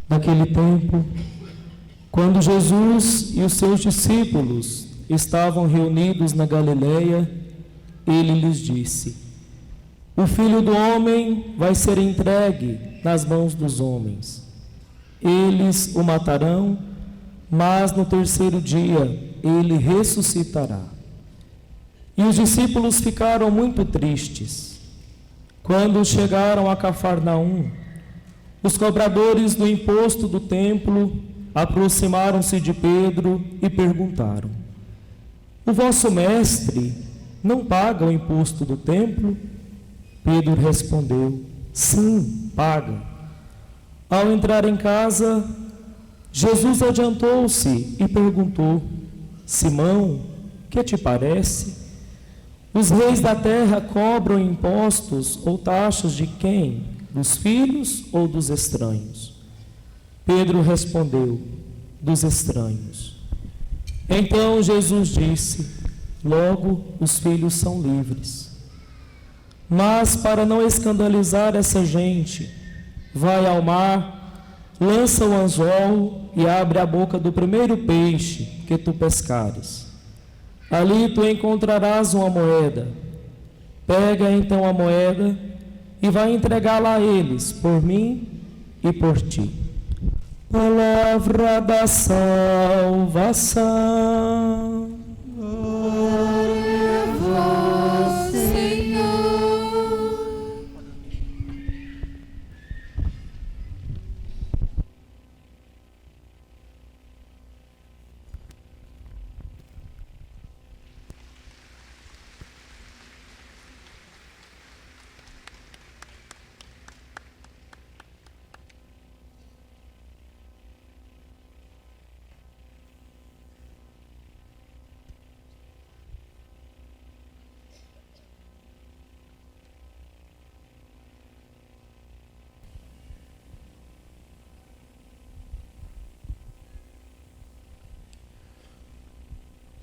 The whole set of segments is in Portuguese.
Naquele tempo, quando Jesus e os seus discípulos estavam reunidos na Galileia, ele lhes disse: O Filho do Homem vai ser entregue nas mãos dos homens. Eles o matarão, mas no terceiro dia ele ressuscitará. E os discípulos ficaram muito tristes. Quando chegaram a Cafarnaum, os cobradores do imposto do templo aproximaram-se de Pedro e perguntaram: O vosso mestre não paga o imposto do templo? Pedro respondeu: Sim, paga. Ao entrar em casa, Jesus adiantou-se e perguntou: Simão, que te parece? Os reis da terra cobram impostos ou taxas de quem? Dos filhos ou dos estranhos? Pedro respondeu: Dos estranhos. Então Jesus disse: Logo os filhos são livres. Mas para não escandalizar essa gente, vai ao mar, lança o anzol e abre a boca do primeiro peixe que tu pescares. Ali tu encontrarás uma moeda. Pega então a moeda e vai entregá-la a eles, por mim e por ti. Palavra da salvação. Glória a vós, Senhor.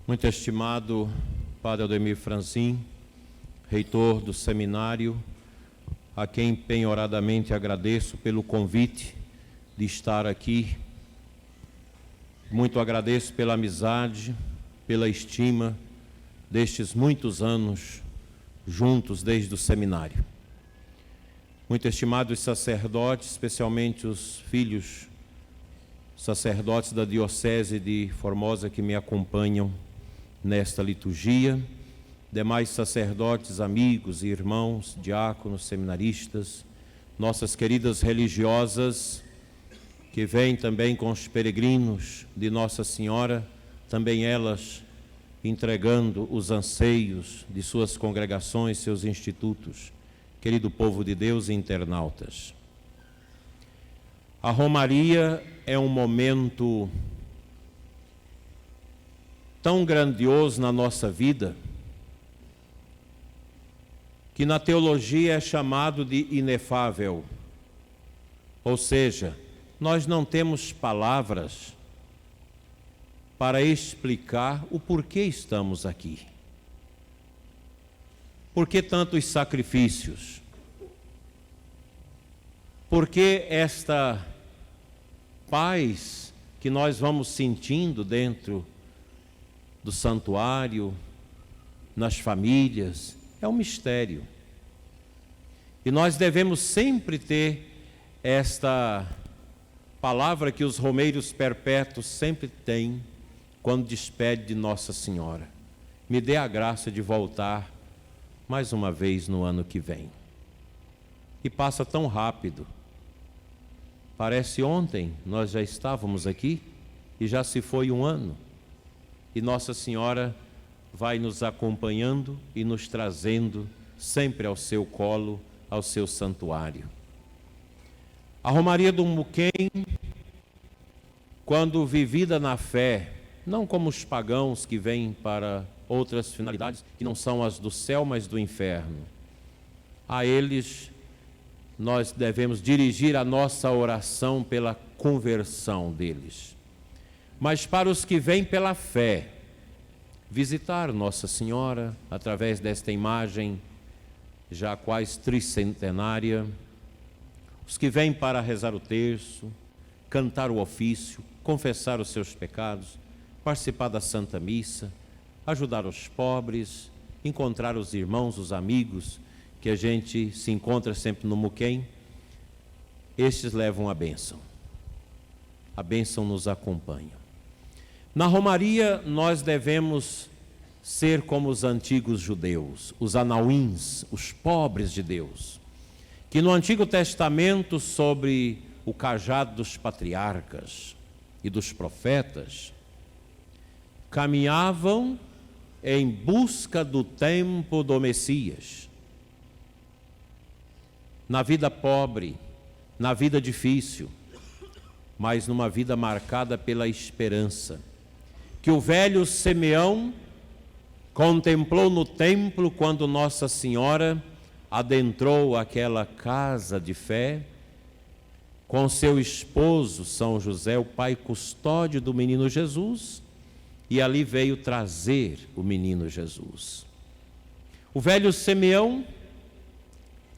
Muito estimado Padre Aldemir Franzin, reitor do seminário, a quem penhoradamente agradeço pelo convite de estar aqui. Muito agradeço pela amizade, pela estima destes muitos anos juntos desde o seminário. Muito estimados sacerdotes, especialmente os filhos sacerdotes da Diocese de Formosa que me acompanham nesta liturgia, demais sacerdotes, amigos e irmãos, diáconos, seminaristas, nossas queridas religiosas, que vêm também com os peregrinos de Nossa Senhora, também elas entregando os anseios de suas congregações, seus institutos, querido povo de Deus e internautas. A Romaria é um momento tão grandioso na nossa vida, que na teologia é chamado de inefável. Ou seja, nós não temos palavras para explicar o porquê estamos aqui. Por que tantos sacrifícios? Por que esta paz que nós vamos sentindo dentro do santuário, nas famílias? É um mistério. E nós devemos sempre ter esta palavra que os romeiros perpétuos sempre têm quando despede de Nossa Senhora: me dê a graça de voltar mais uma vez no ano que vem. E passa tão rápido. Parece ontem nós já estávamos aqui e já se foi um ano. E Nossa Senhora vai nos acompanhando e nos trazendo sempre ao seu colo, ao seu santuário. A Romaria do Muquem, quando vivida na fé, não como os pagãos que vêm para outras finalidades, que não são as do céu, mas do inferno, a eles nós devemos dirigir a nossa oração pela conversão deles. Mas para os que vêm pela fé, visitar Nossa Senhora através desta imagem já quase tricentenária, os que vêm para rezar o terço, cantar o ofício, confessar os seus pecados, participar da Santa Missa, ajudar os pobres, encontrar os irmãos, os amigos, que a gente se encontra sempre no Muquem, estes levam a bênção. A bênção nos acompanha. Na Romaria, nós devemos ser como os antigos judeus, os anauins, os pobres de Deus, que no Antigo Testamento, sobre o cajado dos patriarcas e dos profetas, caminhavam em busca do tempo do Messias. Na vida pobre, na vida difícil, mas numa vida marcada pela esperança, que o velho Simeão contemplou no templo quando Nossa Senhora adentrou aquela casa de fé com seu esposo São José, o pai custódio do menino Jesus, e ali veio trazer o menino Jesus. O velho Simeão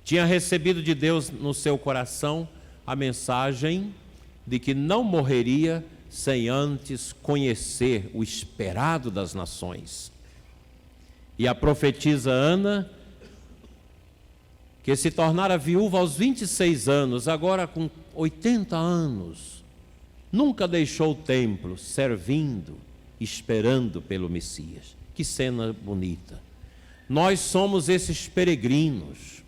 tinha recebido de Deus no seu coração a mensagem de que não morreria sem antes conhecer o esperado das nações. E a profetisa Ana, que se tornara viúva aos 26 anos, agora com 80 anos, nunca deixou o templo, servindo, esperando pelo Messias. Que cena bonita. Nós somos esses peregrinos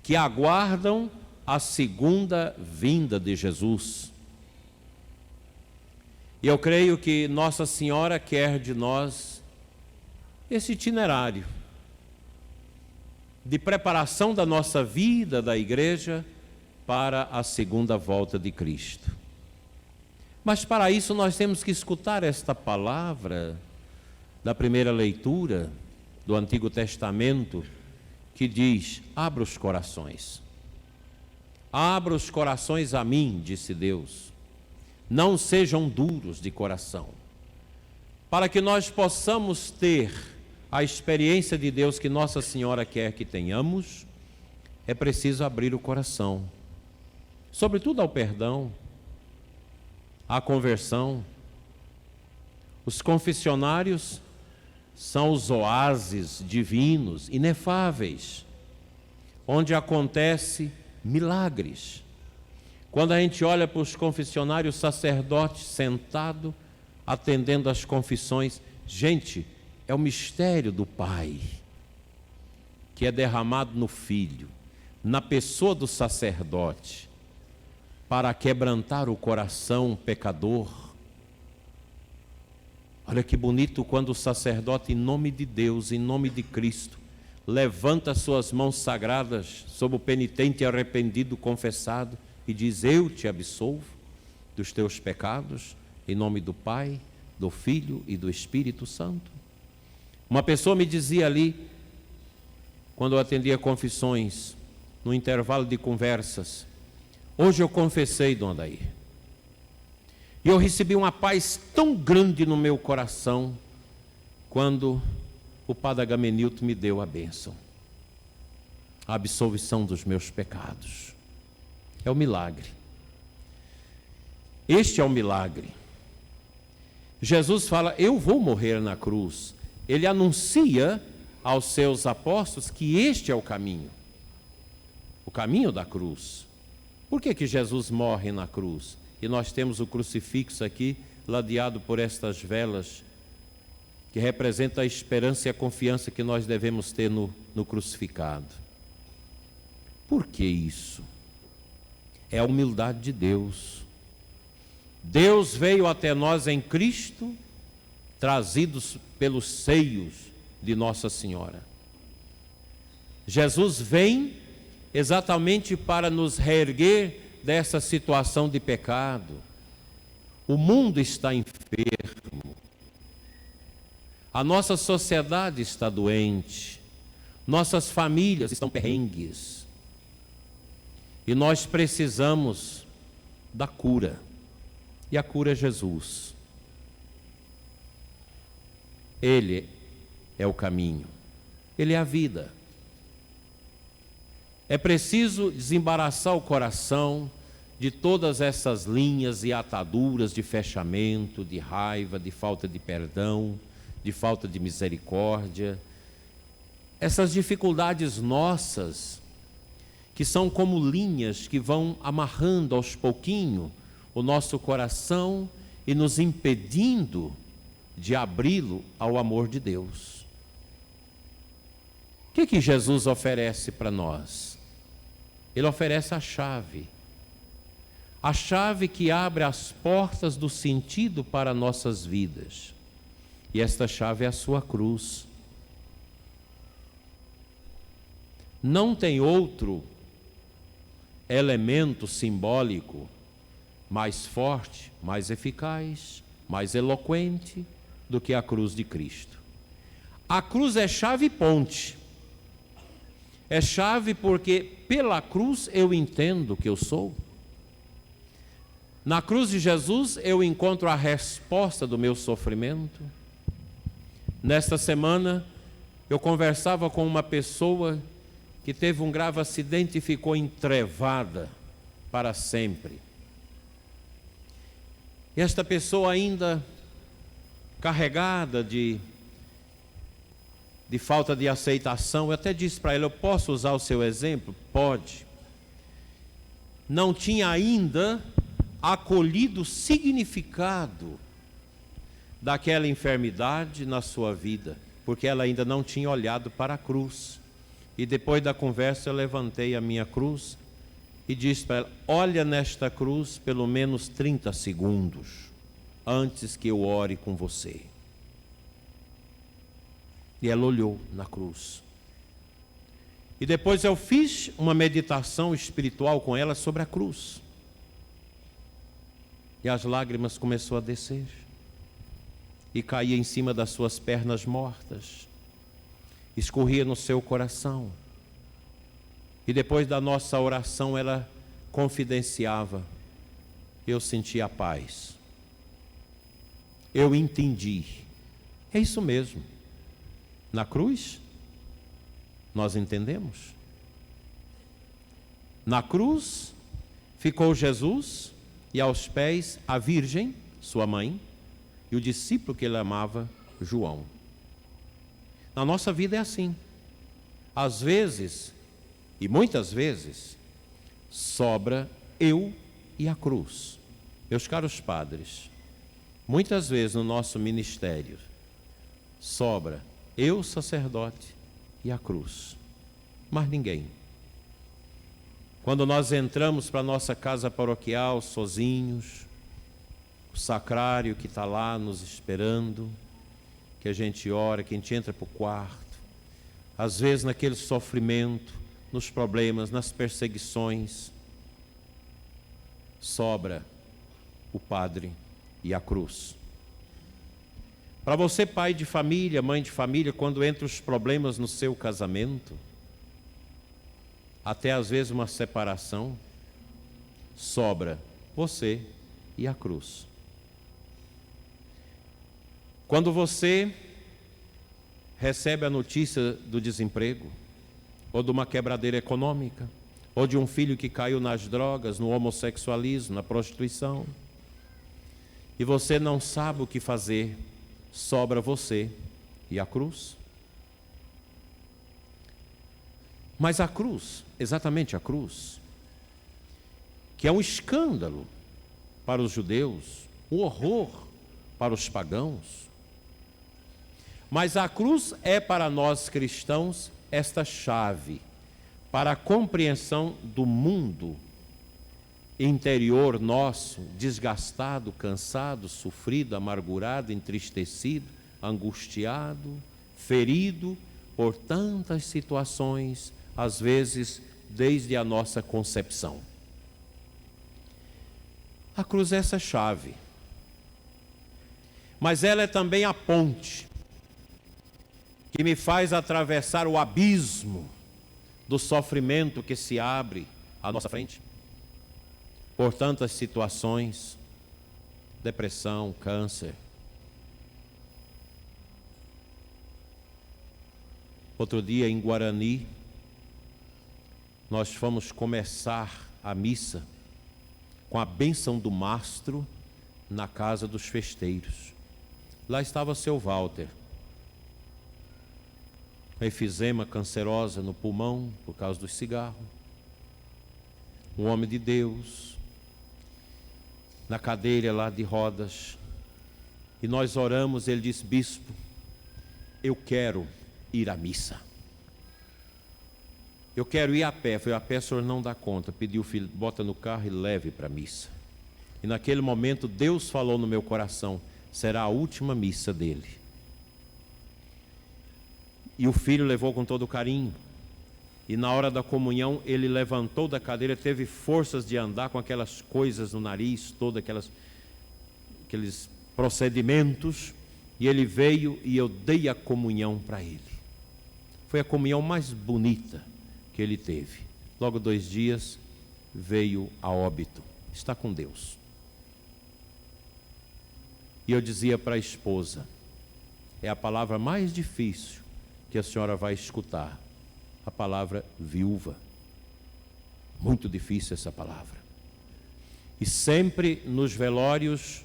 que aguardam a segunda vinda de Jesus. E eu creio que Nossa Senhora quer de nós esse itinerário de preparação da nossa vida, da igreja, para a segunda volta de Cristo. Mas para isso nós temos que escutar esta palavra da primeira leitura do Antigo Testamento, que diz: abra os corações. Abra os corações a mim, disse Deus. Não sejam duros de coração. Para que nós possamos ter a experiência de Deus que Nossa Senhora quer que tenhamos, é preciso abrir o coração, sobretudo ao perdão, à conversão. Os confessionários são os oásis divinos, inefáveis, onde acontece milagres. Quando a gente olha para os confessionários, sacerdotes sentado, atendendo às confissões, gente, é o mistério do Pai, que é derramado no Filho, na pessoa do sacerdote, para quebrantar o coração pecador. Olha que bonito quando o sacerdote, em nome de Deus, em nome de Cristo, levanta suas mãos sagradas sobre o penitente arrependido, confessado, e diz: eu te absolvo dos teus pecados, em nome do Pai, do Filho e do Espírito Santo. Uma pessoa me dizia ali, quando eu atendia confissões, no intervalo de conversas: hoje eu confessei, Dona Daí, e eu recebi uma paz tão grande no meu coração, quando o Padre Agamenilton me deu a bênção, a absolvição dos meus pecados. É o milagre. Este é o milagre. Jesus fala: eu vou morrer na cruz. Ele anuncia aos seus apóstolos que este é o caminho da cruz. Por que Jesus morre na cruz? E nós temos o crucifixo aqui, ladeado por estas velas, que representa a esperança e a confiança que nós devemos ter no crucificado. Por que isso? É a humildade de Deus. Deus veio até nós em Cristo, trazidos pelos seios de Nossa Senhora. Jesus vem exatamente para nos reerguer dessa situação de pecado. O mundo está enfermo. A nossa sociedade está doente. Nossas famílias estão perrengues. E nós precisamos da cura. E a cura é Jesus. Ele é o caminho. Ele é a vida. É preciso desembaraçar o coração de todas essas linhas e ataduras de fechamento, de raiva, de falta de perdão, de falta de misericórdia. Essas dificuldades nossas, que são como linhas que vão amarrando aos pouquinhos o nosso coração e nos impedindo de abri-lo ao amor de Deus. O que Jesus oferece para nós? Ele oferece a chave que abre as portas do sentido para nossas vidas. E esta chave é a sua cruz. Não tem outro elemento simbólico mais forte, mais eficaz, mais eloquente do que a cruz de Cristo. A cruz é chave e ponte. É chave porque pela cruz eu entendo que eu sou. Na cruz de Jesus eu encontro a resposta do meu sofrimento. Nesta semana eu conversava com uma pessoa que teve um grave acidente e ficou entrevada para sempre. E esta pessoa ainda carregada de falta de aceitação, eu até disse para ela, eu posso usar o seu exemplo? Pode. Não tinha ainda acolhido o significado daquela enfermidade na sua vida, porque ela ainda não tinha olhado para a cruz. E depois da conversa eu levantei a minha cruz e disse para ela, olha nesta cruz pelo menos 30 segundos antes que eu ore com você. E ela olhou na cruz. E depois eu fiz uma meditação espiritual com ela sobre a cruz. E as lágrimas começaram a descer. E caía em cima das suas pernas mortas. Escorria no seu coração. E depois da nossa oração ela confidenciava. Eu senti a paz. Eu entendi. É isso mesmo. Na cruz, nós entendemos. Na cruz, ficou Jesus e aos pés a Virgem, sua mãe, e o discípulo que ele amava, João. Na nossa vida é assim. Às vezes, e muitas vezes, sobra eu e a cruz. Meus caros padres, muitas vezes no nosso ministério, sobra eu, sacerdote, e a cruz. Mas ninguém. Quando nós entramos para a nossa casa paroquial sozinhos, o sacrário que está lá nos esperando, que a gente ora, que a gente entra para o quarto, às vezes naquele sofrimento, nos problemas, nas perseguições, sobra o padre e a cruz. Para você, pai de família, mãe de família, quando entram os problemas no seu casamento, até às vezes uma separação, sobra você e a cruz. Quando você recebe a notícia do desemprego, ou de uma quebradeira econômica, ou de um filho que caiu nas drogas, no homossexualismo, na prostituição, e você não sabe o que fazer, sobra você e a cruz. Mas a cruz, exatamente a cruz, que é um escândalo para os judeus, um horror para os pagãos, mas a cruz é para nós cristãos esta chave para a compreensão do mundo interior nosso, desgastado, cansado, sofrido, amargurado, entristecido, angustiado, ferido por tantas situações, às vezes desde a nossa concepção. A cruz é essa chave, mas ela é também a ponte que me faz atravessar o abismo do sofrimento que se abre à nossa frente por tantas situações, depressão, câncer. Outro dia em Guarani, nós fomos começar a missa com a bênção do mastro na casa dos festeiros. Lá estava seu Walter, com efizema cancerosa no pulmão por causa do cigarro. Um homem de Deus, na cadeira lá de rodas. E nós oramos, ele disse: bispo, eu quero ir à missa. Eu quero ir a pé. Foi a pé, o senhor não dá conta. Pediu o filho, bota no carro e leve para a missa. E naquele momento Deus falou no meu coração: será a última missa dele. E o filho levou com todo carinho. E na hora da comunhão ele levantou da cadeira, teve forças de andar com aquelas coisas no nariz, todos aqueles procedimentos. E ele veio e eu dei a comunhão para ele. Foi a comunhão mais bonita que ele teve. Logo 2 dias veio a óbito. Está com Deus. E eu dizia para a esposa: é a palavra mais difícil que a senhora vai escutar, a palavra viúva. Muito difícil essa palavra. E sempre nos velórios,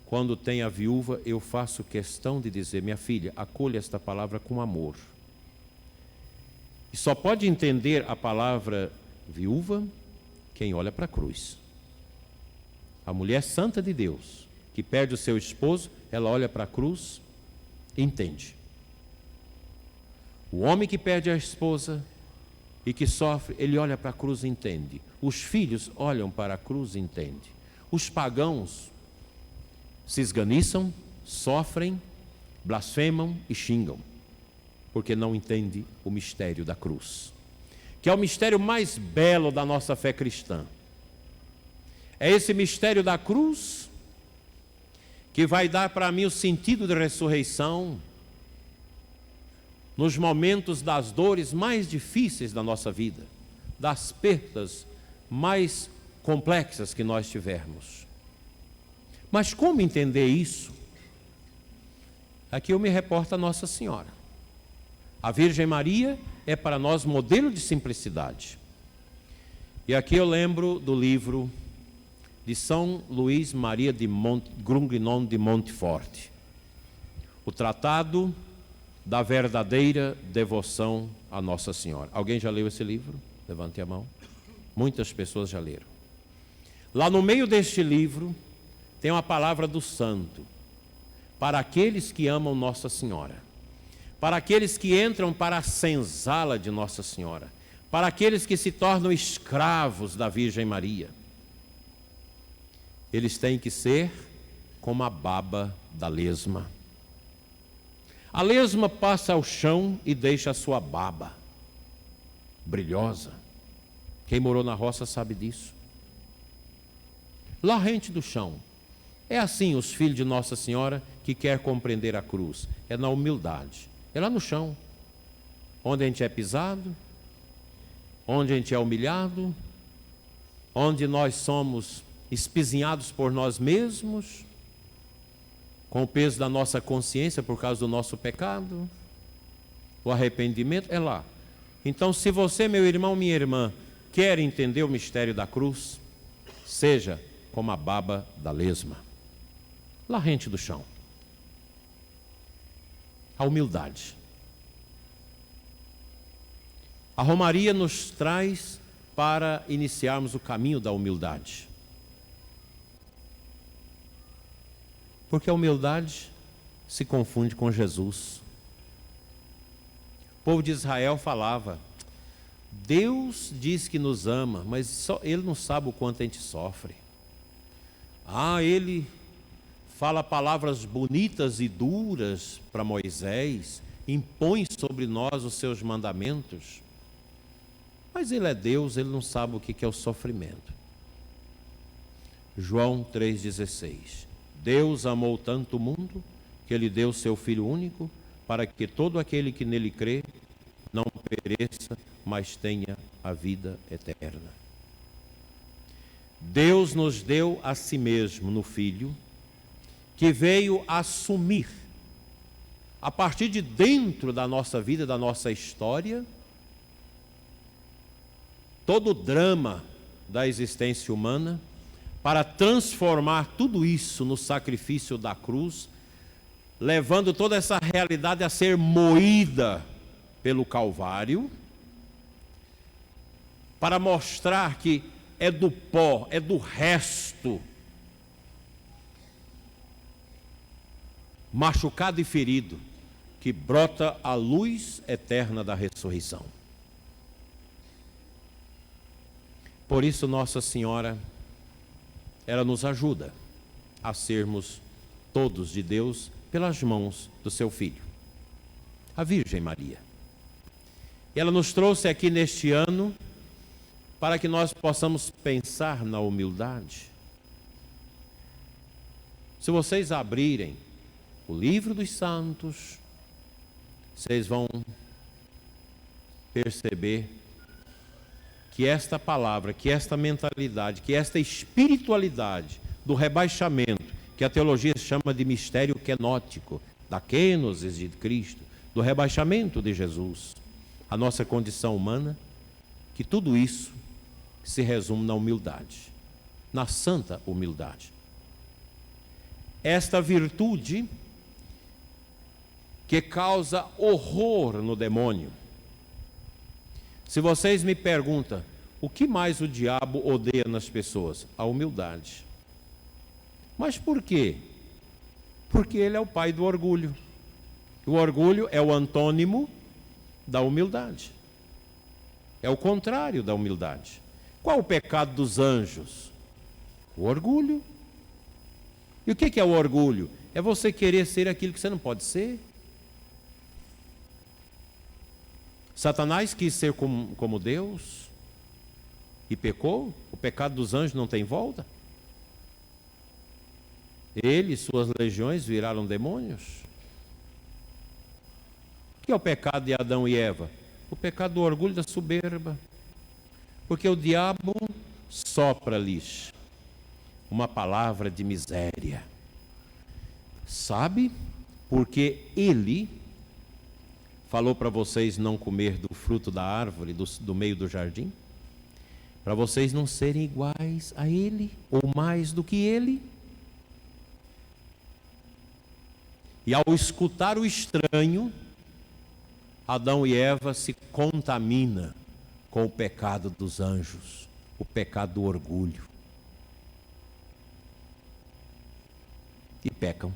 quando tem a viúva, eu faço questão de dizer: minha filha, acolha esta palavra com amor. E só pode entender a palavra viúva quem olha para a cruz. A mulher santa de Deus, que perde o seu esposo, ela olha para a cruz e entende. O homem que perde a esposa e que sofre, ele olha para a cruz e entende. Os filhos olham para a cruz e entendem. Os pagãos se esganiçam, sofrem, blasfemam e xingam, porque não entendem o mistério da cruz, que é o mistério mais belo da nossa fé cristã. É esse mistério da cruz que vai dar para mim o sentido de ressurreição nos momentos das dores mais difíceis da nossa vida, das perdas mais complexas que nós tivermos. Mas como entender isso? Aqui eu me reporto a Nossa Senhora. A Virgem Maria é para nós modelo de simplicidade. E aqui eu lembro do livro de São Luís Maria de Grugnon de Montfort, o Tratado da Verdadeira Devoção a Nossa Senhora. Alguém já leu esse livro? Levante a mão. Muitas pessoas já leram. Lá no meio deste livro tem uma palavra do santo para aqueles que amam Nossa Senhora, para aqueles que entram para a senzala de Nossa Senhora, para aqueles que se tornam escravos da Virgem Maria. Eles têm que ser como a baba da lesma. A lesma passa ao chão e deixa a sua baba brilhosa. Quem morou na roça sabe disso. Lá rente do chão. É assim os filhos de Nossa Senhora que quer compreender a cruz. É na humildade. É lá no chão, onde a gente é pisado, onde a gente é humilhado, onde nós somos espizinhados por nós mesmos, com o peso da nossa consciência por causa do nosso pecado. O arrependimento é lá. Então, se você, meu irmão, minha irmã, quer entender o mistério da cruz, seja como a baba da lesma, lá rente do chão. A humildade. A Romaria nos traz para iniciarmos o caminho da humildade. Porque a humildade se confunde com Jesus. O povo de Israel falava: Deus diz que nos ama, mas só Ele não sabe o quanto a gente sofre. Ele fala palavras bonitas e duras para Moisés, impõe sobre nós os seus mandamentos, mas Ele é Deus, Ele não sabe o que é o sofrimento. João 3,16. Deus amou tanto o mundo que Ele deu seu Filho único, para que todo aquele que nele crê não pereça, mas tenha a vida eterna. Deus nos deu a si mesmo no Filho, que veio assumir, a partir de dentro da nossa vida, da nossa história, todo o drama da existência humana, para transformar tudo isso no sacrifício da cruz, levando toda essa realidade a ser moída pelo Calvário, para mostrar que é do pó, é do resto, machucado e ferido, que brota a luz eterna da ressurreição. Por isso Nossa Senhora, ela nos ajuda a sermos todos de Deus pelas mãos do seu Filho, a Virgem Maria. E ela nos trouxe aqui neste ano para que nós possamos pensar na humildade. Se vocês abrirem o livro dos Santos, vocês vão perceber que esta palavra, que esta mentalidade, que esta espiritualidade do rebaixamento, que a teologia chama de mistério quenótico, da kenosis de Cristo, do rebaixamento de Jesus, a nossa condição humana, que tudo isso se resume na humildade, na santa humildade. Esta virtude que causa horror no demônio. Se vocês me perguntam, o que mais o diabo odeia nas pessoas? A humildade. Mas por quê? Porque ele é o pai do orgulho. O orgulho é o antônimo da humildade. É o contrário da humildade. Qual o pecado dos anjos? O orgulho. E o que é o orgulho? É você querer ser aquilo que você não pode ser. Satanás quis ser como Deus e pecou. O pecado dos anjos não tem volta. Ele e suas legiões viraram demônios. O que é o pecado de Adão e Eva? O pecado do orgulho, da soberba. Porque o diabo sopra-lhes uma palavra de miséria. Sabe? Porque ele falou para vocês não comer do fruto da árvore, do meio do jardim? Para vocês não serem iguais a ele, ou mais do que ele. E ao escutar o estranho, Adão e Eva se contaminam com o pecado dos anjos, o pecado do orgulho. E pecam.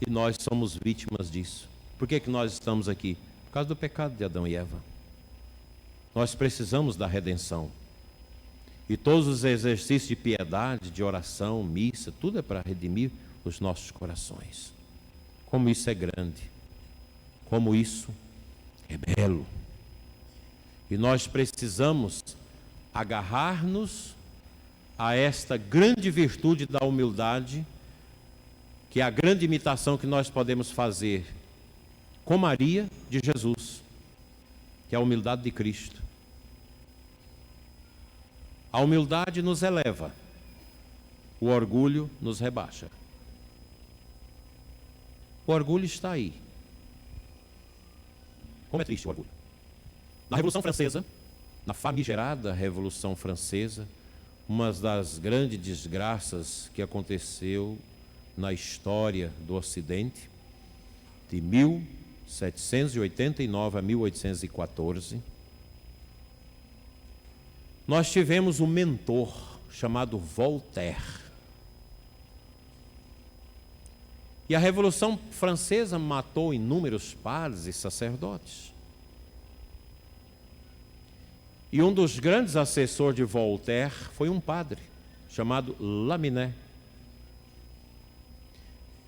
E nós somos vítimas disso. Por que nós estamos aqui? Por causa do pecado de Adão e Eva. Nós precisamos da redenção. E todos os exercícios de piedade, de oração, missa, tudo é para redimir os nossos corações. Como isso é grande. Como isso é belo. E nós precisamos agarrar-nos a esta grande virtude da humildade, que é a grande imitação que nós podemos fazer com Maria de Jesus, que é a humildade de Cristo. A humildade nos eleva, o orgulho nos rebaixa. O orgulho está aí. Como é triste o orgulho. Na Revolução Francesa, na famigerada Revolução Francesa, uma das grandes desgraças que aconteceu na história do Ocidente, de 1789 a 1814, nós tivemos um mentor chamado Voltaire. E a Revolução Francesa matou inúmeros padres e sacerdotes. E um dos grandes assessores de Voltaire foi um padre chamado Lamennais,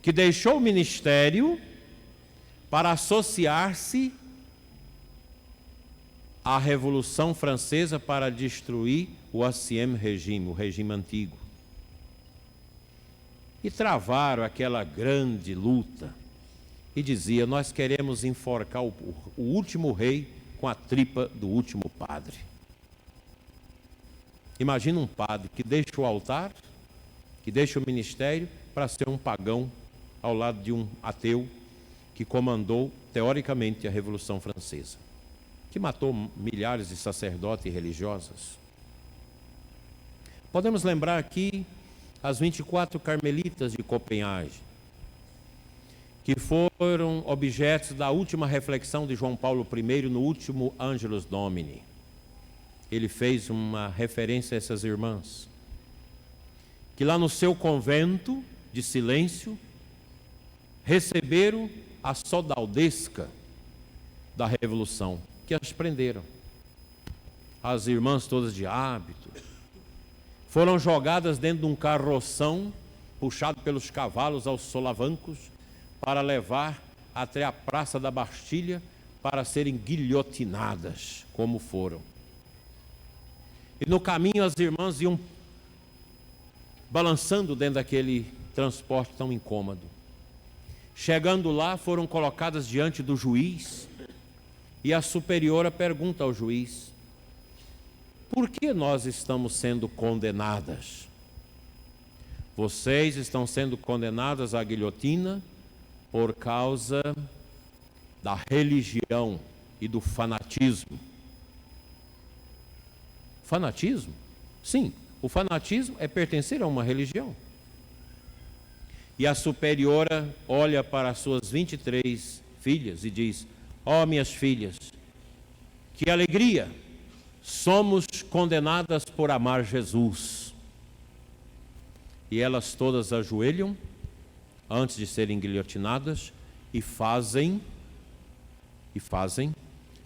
que deixou o ministério para associar-se à Revolução Francesa para destruir o Ancien Régime, o regime antigo. E travaram aquela grande luta e dizia: nós queremos enforcar o último rei com a tripa do último padre. Imagina um padre que deixa o altar, que deixa o ministério para ser um pagão ao lado de um ateu que comandou teoricamente a Revolução Francesa. que matou milhares de sacerdotes e religiosas. Podemos lembrar aqui as 24 carmelitas de Copenhague, que foram objetos da última reflexão de João Paulo I no último Angelus Domini. Ele fez uma referência a essas irmãs, que lá no seu convento de silêncio receberam a soldadesca da revolução, que as prenderam. As irmãs todas de hábito foram jogadas dentro de um carroção puxado pelos cavalos aos solavancos para levar até a Praça da Bastilha para serem guilhotinadas, como foram. E no caminho as irmãs iam balançando dentro daquele transporte tão incômodo. Chegando lá, foram colocadas diante do juiz, e a superiora pergunta ao juiz: por que nós estamos sendo condenadas? Vocês estão sendo condenadas à guilhotina por causa da religião e do fanatismo. Fanatismo? Sim, o fanatismo é pertencer a uma religião. E a superiora olha para as suas 23 filhas e diz: ó, minhas filhas, que alegria! Somos condenadas por amar Jesus. E elas todas ajoelham antes de serem guilhotinadas e fazem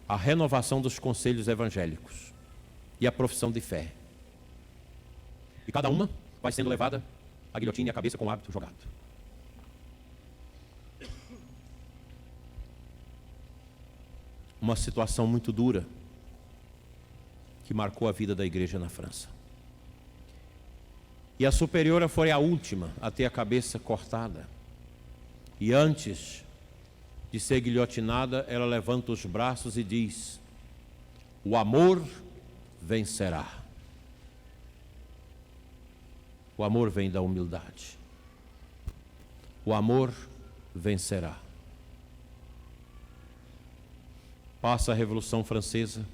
a renovação dos conselhos evangélicos e a profissão de fé. E cada uma vai sendo levada à guilhotina e a cabeça com o hábito jogado. Uma situação muito dura que marcou a vida da igreja na França. E a superiora foi a última a ter a cabeça cortada. E antes de ser guilhotinada, ela levanta os braços e diz: o amor vencerá. O amor vem da humildade. O amor vencerá. Passa a Revolução Francesa,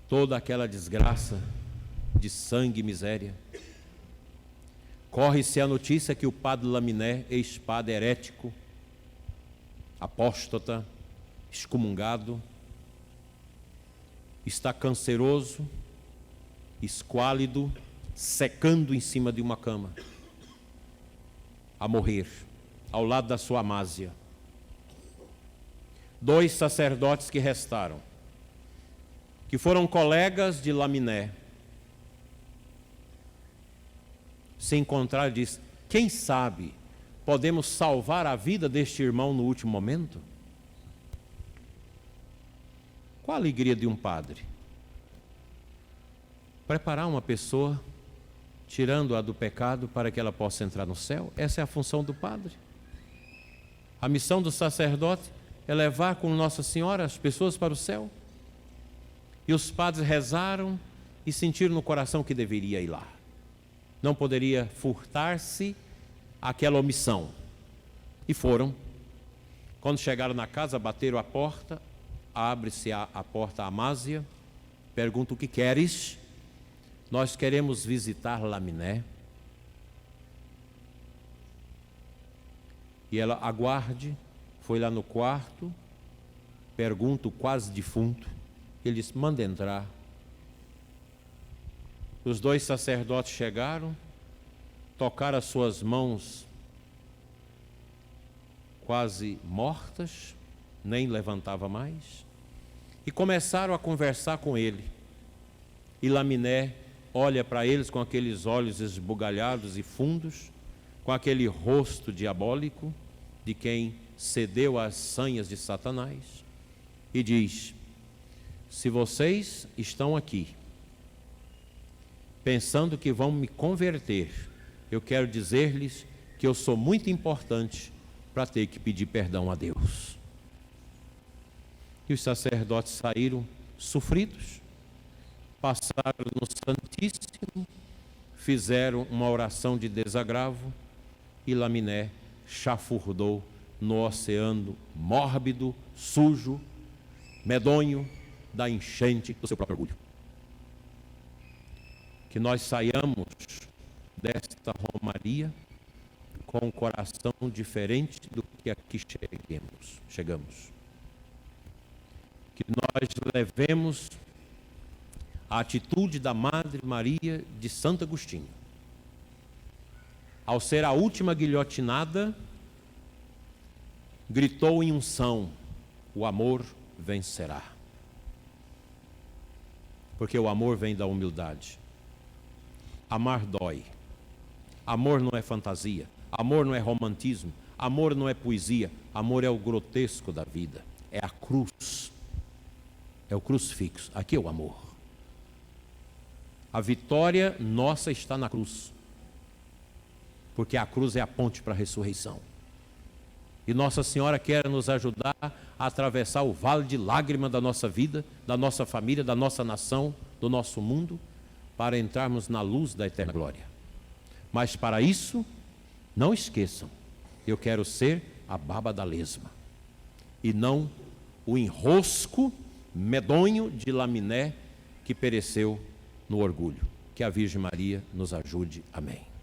toda aquela desgraça de sangue e miséria. Corre-se a notícia que o padre Laminé, ex-padre herético, apóstata, excomungado, está canceroso, esquálido, secando em cima de uma cama, a morrer, ao lado da sua Amásia. 2 sacerdotes que restaram, que foram colegas de Laminé, se encontraram e disse: quem sabe podemos salvar a vida deste irmão no último momento? Qual a alegria de um padre? Preparar uma pessoa, tirando-a do pecado para que ela possa entrar no céu. Essa é a função do padre. A missão do sacerdote é levar com Nossa Senhora as pessoas para o céu. E os padres rezaram e sentiram no coração que deveria ir lá. Não poderia furtar-se aquela omissão. E foram. Quando chegaram na casa, bateram a porta, abre-se a porta a Amásia, pergunta: o que queres? Nós queremos visitar Laminé. E ela: aguarde. Foi lá no quarto, pergunta o quase defunto. Ele disse: manda entrar. Os 2 sacerdotes chegaram, tocaram as suas mãos quase mortas, nem levantava mais, e começaram a conversar com ele. E Laminé olha para eles com aqueles olhos esbugalhados e fundos, com aquele rosto diabólico de quem cedeu às sanhas de Satanás, e diz: se vocês estão aqui pensando que vão me converter, eu quero dizer-lhes que eu sou muito importante para ter que pedir perdão a Deus. E os sacerdotes saíram sofridos, passaram no Santíssimo, fizeram uma oração de desagravo, e Laminé chafurdou no oceano mórbido, sujo, medonho da enchente do seu próprio orgulho. Que nós saiamos desta romaria com um coração diferente do que aqui chegamos. Que nós levemos a atitude da Madre Maria de Santo Agostinho. Ao ser a última guilhotinada, gritou em unção: o amor vencerá. Porque o amor vem da humildade. Amar dói. Amor não é fantasia. Amor não é romantismo. Amor não é poesia. Amor é o grotesco da vida. É a cruz. É o crucifixo. Aqui é o amor. A vitória nossa está na cruz. Porque a cruz é a ponte para a ressurreição. E Nossa Senhora quer nos ajudar a atravessar o vale de lágrima da nossa vida, da nossa família, da nossa nação, do nosso mundo, para entrarmos na luz da eterna glória. Mas para isso, não esqueçam, eu quero ser a baba da lesma, e não o enrosco medonho de laminé que pereceu no orgulho. Que a Virgem Maria nos ajude. Amém.